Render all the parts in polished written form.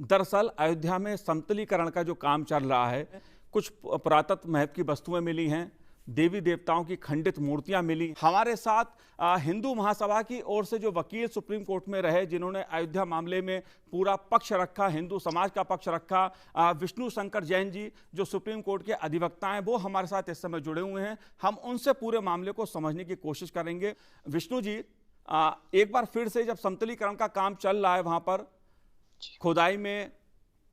दरअसल अयोध्या में समतलीकरण का जो काम चल रहा है, कुछ पुरातत्व महत्व की वस्तुएं मिली हैं, देवी देवताओं की खंडित मूर्तियां मिली। हमारे साथ हिंदू महासभा की ओर से जो वकील सुप्रीम कोर्ट में रहे, जिन्होंने अयोध्या मामले में पूरा पक्ष रखा, हिंदू समाज का पक्ष रखा, विष्णु शंकर जैन जी जो सुप्रीम कोर्ट के अधिवक्ता हैं, वो हमारे साथ इस समय जुड़े हुए हैं। हम उनसे पूरे मामले को समझने की कोशिश करेंगे। विष्णु जी, एक बार फिर से जब समतलीकरण का काम चल रहा है, वहां पर खुदाई में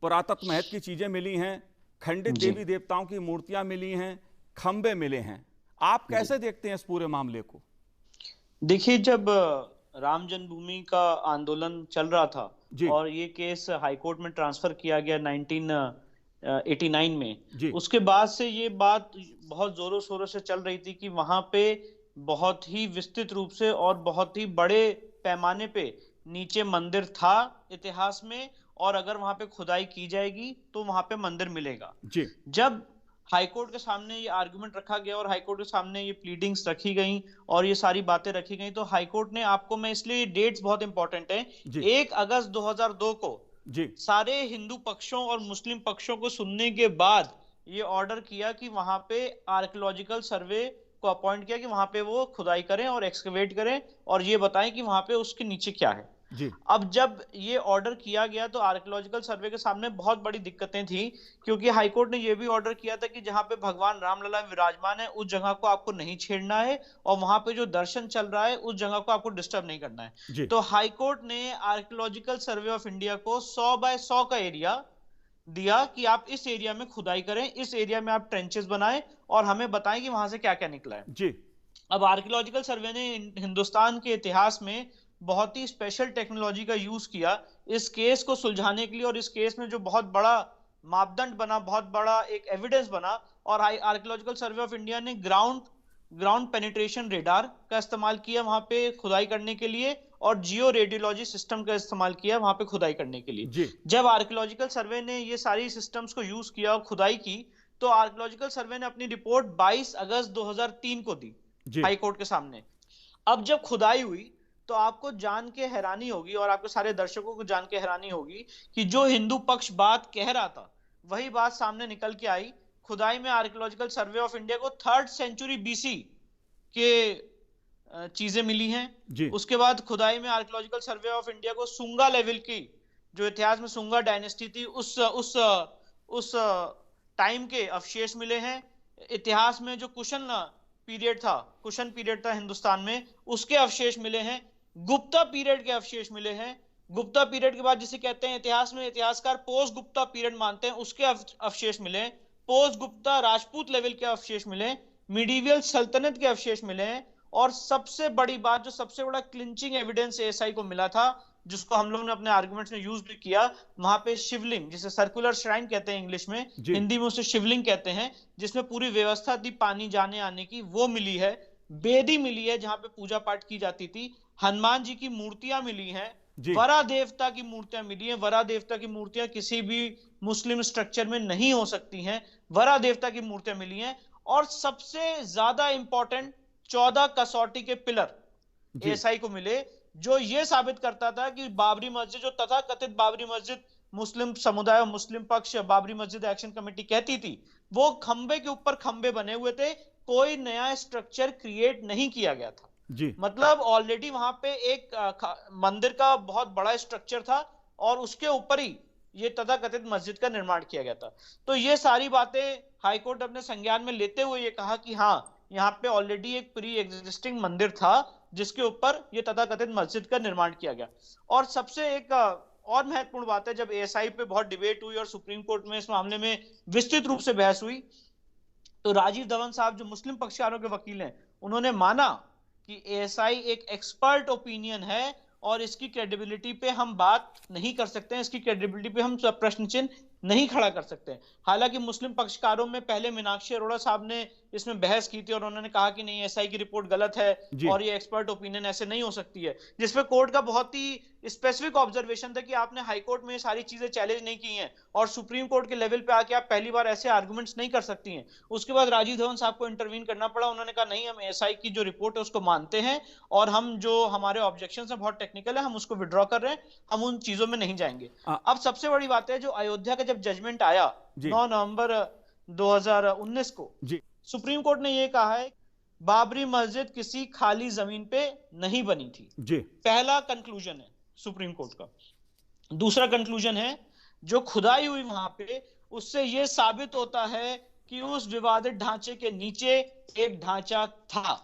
पुरातत्व महत्व की चीजें मिली हैं, खंडित देवी देवताओं की मूर्तियां मिली हैं, खंबे मिले हैं, आप कैसे देखते हैं इस पूरे मामले को? देखिए, जब राम जन्मभूमि का आंदोलन चल रहा था और ये केस हाईकोर्ट में ट्रांसफर किया गया 1989 में, उसके बाद से ये बात बहुत जोरों शोरों से चल रही थी कि वहां पे बहुत ही विस्तृत रूप से और बहुत ही बड़े पैमाने पे नीचे मंदिर था इतिहास में, और अगर वहां पे खुदाई की जाएगी तो वहां पे मंदिर मिलेगा। जब हाईकोर्ट के सामने ये आर्गुमेंट रखा गया और हाईकोर्ट के सामने ये प्लीडिंग्स रखी गई और ये सारी बातें रखी गई, तो हाईकोर्ट ने, आपको मैं इसलिए डेट्स बहुत इंपॉर्टेंट है, 1 अगस्त 2002 को सारे हिंदू पक्षों और मुस्लिम पक्षों को सुनने के बाद ये ऑर्डर किया कि वहां पे आर्कियोलॉजिकल सर्वे को अपॉइंट किया कि वहां पे वो खुदाई करें और एक्सकवेट करें और ये बताएं कि वहां पे उसके नीचे क्या है। अब जब ये ऑर्डर किया गया तो आर्कियोलॉजिकल सर्वे के सामने बहुत बड़ी दिक्कतें थी, क्योंकि हाईकोर्ट ने ये भी ऑर्डर किया था कि जहां पे भगवान रामलला विराजमान है उस जगह को आपको नहीं छेड़ना है और वहां पे जो दर्शन चल रहा है उस जगह को आपको डिस्टर्ब नहीं करना है। तो हाईकोर्ट ने आर्कियोलॉजिकल सर्वे ऑफ इंडिया को 100 बाय 100 का एरिया दिया कि आप इस एरिया में खुदाई करें, इस एरिया में आप ट्रेंचेस बनाएं और हमें बताएं कि वहां से क्या क्या निकला है। अब आर्कियोलॉजिकल सर्वे ने हिंदुस्तान के इतिहास में बहुत ही स्पेशल टेक्नोलॉजी का यूज किया इस केस को सुलझाने के लिए, और इस केस में जो बहुत बड़ा मापदंड बना, बहुत बड़ा एक एविडेंस बना, और आर्कियोलॉजिकल सर्वे ऑफ इंडिया ने ग्राउंड पेनिट्रेशन रेडार का इस्तेमाल किया वहां पे खुदाई करने के लिए, और जियो रेडियोलॉजी सिस्टम का इस्तेमाल किया वहां पे खुदाई करने के लिए। जब आर्कियोलॉजिकल सर्वे ने ये सारी सिस्टम्स को यूज किया और खुदाई की, तो आर्कियोलॉजिकल सर्वे ने अपनी रिपोर्ट 22 अगस्त 2003 को दी हाई कोर्ट के सामने। अब जब खुदाई हुई तो आपको जान के हैरानी होगी और आपके सारे दर्शकों को जान के हैरानी होगी कि जो हिंदू पक्ष बात कह रहा था वही बात सामने निकल के आई। खुदाई में आर्कियोलॉजिकल सर्वे ऑफ इंडिया को 3rd सेंचुरी BC के चीजें मिली हैं। उसके बाद खुदाई में आर्कियोलॉजिकल सर्वे ऑफ इंडिया को सुंगा लेवल की, जो इतिहास में सुंगा डायनेस्टी थी, उस टाइम के अवशेष मिले हैं। इतिहास में जो कुशन पीरियड था हिंदुस्तान में, उसके अवशेष मिले हैं। गुप्ता पीरियड के अवशेष मिले हैं। गुप्ता पीरियड के बाद जिसे कहते हैं इतिहास में इतिहासकार पोस्ट गुप्ता पीरियड मानते हैं, उसके अवशेष मिले। पोस्ट गुप्ता राजपूत लेवल के अवशेष मिले। मिडीवियल सल्तनत के अवशेष मिले हैं। और सबसे बड़ी बात, जो सबसे बड़ा क्लिंचिंग एविडेंस ASI को मिला था, जिसको हम लोग ने अपने आर्गुमेंट्स में यूज भी किया, वहां पे शिवलिंग, जिसे सर्कुलर श्राइन कहते हैं इंग्लिश में, हिंदी में उसे शिवलिंग कहते हैं, जिसमें पूरी व्यवस्था थी पानी जाने आने की, वो मिली है। बेदी मिली है जहां पे पूजा पाठ की जाती थी। हनुमान जी की मूर्तियां मिली हैं। वरा देवता की मूर्तियां मिली हैं। वरा देवता की मूर्तियां किसी भी मुस्लिम स्ट्रक्चर में नहीं हो सकती हैं। वरा देवता की मूर्तियां मिली हैं। और सबसे ज्यादा इंपॉर्टेंट 14 कसौटी के पिलर ASI को मिले, जो यह साबित करता था कि बाबरी मस्जिद, जो तथाकथित बाबरी मस्जिद मुस्लिम समुदाय और मुस्लिम पक्ष बाबरी मस्जिद एक्शन कमेटी कहती थी, वो खंबे के ऊपर खंबे बने हुए थे, कोई नया स्ट्रक्चर क्रिएट नहीं किया गया था। मतलब ऑलरेडी वहां पे एक मंदिर का बहुत बड़ा स्ट्रक्चर था और उसके ऊपर ही ये तथाकथित मस्जिद का निर्माण किया गया था। तो ये सारी बातें हाईकोर्ट अपने संज्ञान में लेते हुए ये कहा कि हाँ, यहाँ पे ऑलरेडी एक प्री एग्जिस्टिंग मंदिर था जिसके ऊपर ये तथाकथित मस्जिद का निर्माण किया गया। और सबसे एक और महत्वपूर्ण बात है, जब ASI पे बहुत डिबेट हुई और सुप्रीम कोर्ट में इस मामले में विस्तृत रूप से बहस हुई, तो राजीव धवन साहब, जो मुस्लिम पक्षकारों के वकील हैं, उन्होंने माना कि ASI एक एक्सपर्ट ओपिनियन है और इसकी क्रेडिबिलिटी पे हम बात नहीं कर सकते हैं, इसकी क्रेडिबिलिटी पे हम प्रश्न चिन्ह नहीं खड़ा कर सकते हैं। हालांकि मुस्लिम पक्षकारों में पहले मीनाक्षी अरोड़ा साहब ने इसमें बहस की थी और उन्होंने कहा कि नहीं एसआई की रिपोर्ट गलत है और ये एक्सपर्ट ओपिनियन ऐसे नहीं हो सकती है, जिसपे कोर्ट का बहुत ही स्पेसिफिक ऑब्जर्वेशन था कि आपने हाई कोर्ट में सारी चीजें चैलेंज नहीं की हैं और सुप्रीम कोर्ट के लेवल पे आके आप पहली बार ऐसे आर्गुमेंट्स नहीं कर सकती हैं। उसके बाद राजीव धवन साहब को इंटरवीन करना पड़ा, उन्होंने कहा नहीं हम एसआई की जो रिपोर्ट है उसको मानते हैं और हम जो हमारे ऑब्जेक्शन है बहुत टेक्निकल है, हम उसको विड्रॉ कर रहे हैं, हम उन चीजों में नहीं जाएंगे। अब सबसे बड़ी बात है जो अयोध्या का जब जजमेंट आया 9 नवंबर 2019 को सुप्रीम कोर्ट ने यह कहा है बाबरी मस्जिद किसी खाली जमीन पे नहीं बनी थी जी। पहला कंक्लूजन है सुप्रीम कोर्ट का। दूसरा कंक्लूजन है जो खुदाई हुई वहां पे उससे यह साबित होता है कि उस विवादित ढांचे के नीचे एक ढांचा था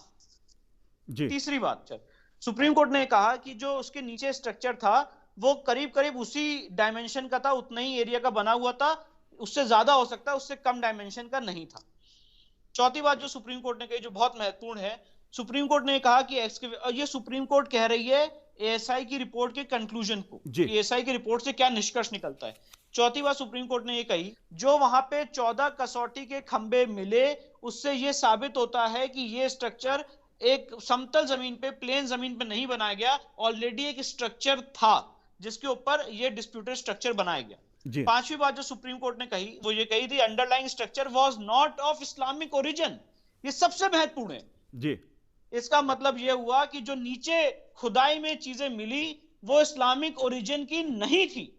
जी। तीसरी बात सुप्रीम कोर्ट ने कहा कि जो उसके नीचे स्ट्रक्चर था वो करीब करीब उसी डायमेंशन का था, उतना ही एरिया का बना हुआ था, उससे ज्यादा हो सकता है, उससे कम डायमेंशन का नहीं था। चौथी बात जो सुप्रीम कोर्ट ने कही जो बहुत महत्वपूर्ण है, सुप्रीम कोर्ट ने कहा कि ये सुप्रीम कोर्ट कह रही है एएसआई की रिपोर्ट के कंक्लूजन को कि एएसआई की रिपोर्ट से क्या निष्कर्ष निकलता है। चौथी बात सुप्रीम कोर्ट ने ये कही जो वहां पे 14 कसौटी के खंबे मिले उससे ये साबित होता है कि ये स्ट्रक्चर एक समतल जमीन पे प्लेन जमीन पे नहीं बनाया गया, ऑलरेडी एक स्ट्रक्चर था जिसके ऊपर ये डिस्प्यूटेड स्ट्रक्चर बनाया गया। पांचवी बात जो सुप्रीम कोर्ट ने कही वो ये कही थी underlying structure was not of Islamic origin. ये सबसे महत्वपूर्ण है जी। इसका मतलब यह हुआ कि जो नीचे खुदाई में चीजें मिली वो इस्लामिक ओरिजिन की नहीं थी।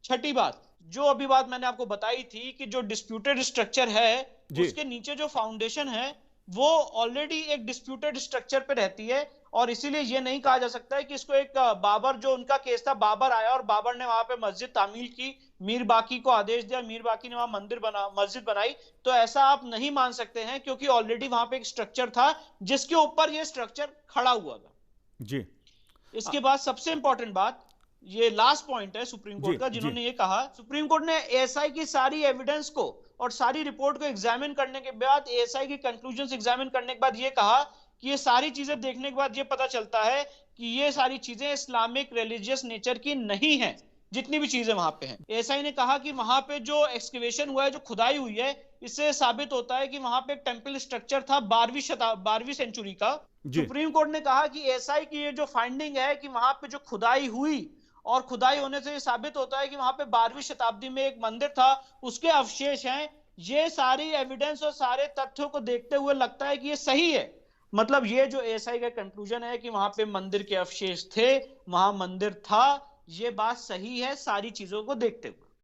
छठी बात जो अभी बात मैंने आपको बताई थी कि जो डिस्प्यूटेड स्ट्रक्चर है उसके नीचे जो फाउंडेशन है वो ऑलरेडी एक डिस्प्यूटेड स्ट्रक्चर पे रहती है और इसीलिए ये नहीं कहा जा सकता है कि इसको एक बाबर जो उनका केस था, बाबर आया और बाबर ने वहां पे मस्जिद तामील की, मीर बाकी को आदेश दिया, मीर बाकी ने वहां मस्जिद बनाई, तो ऐसा आप नहीं मान सकते हैं क्योंकि ऑलरेडी वहां पे एक स्ट्रक्चर था जिसके ऊपर ये स्ट्रक्चर खड़ा हुआ था जी। इसके बाद सबसे इंपॉर्टेंट बात ये लास्ट पॉइंट है सुप्रीम कोर्ट का जिन्होंने ये कहा सुप्रीम कोर्ट ने एएसआई की सारी एविडेंस को और सारी रिपोर्ट को एग्जामिन करने के बाद एएसआई की कंक्लूजन्स एग्जामिन करने के बाद ये कहा कि ये सारी चीजें देखने के बाद ये पता चलता है कि ये सारी चीजें इस्लामिक रिलीजियस नेचर की नहीं है जितनी भी चीजें वहां पे हैं। एएसआई ने कहा कि वहां पे जो एक्सकवेशन हुआ है, जो खुदाई हुई है, इससे साबित होता है कि वहां पे एक टेंपल स्ट्रक्चर था 12वीं सेंचुरी का। सुप्रीम कोर्ट ने कहा कि एएसआई की ये जो फाइंडिंग है कि वहां पे जो खुदाई हुई और खुदाई होने से ये साबित होता है कि वहां पे 12वीं शताब्दी में एक मंदिर था, उसके अवशेष हैं। ये सारी एविडेंस और सारे तथ्यों को देखते हुए लगता है कि ये सही है। मतलब ये जो एएसआई का कंक्लूजन है कि वहां पे मंदिर के अवशेष थे, वहां मंदिर था, ये बात सही है सारी चीजों को देखते हुए।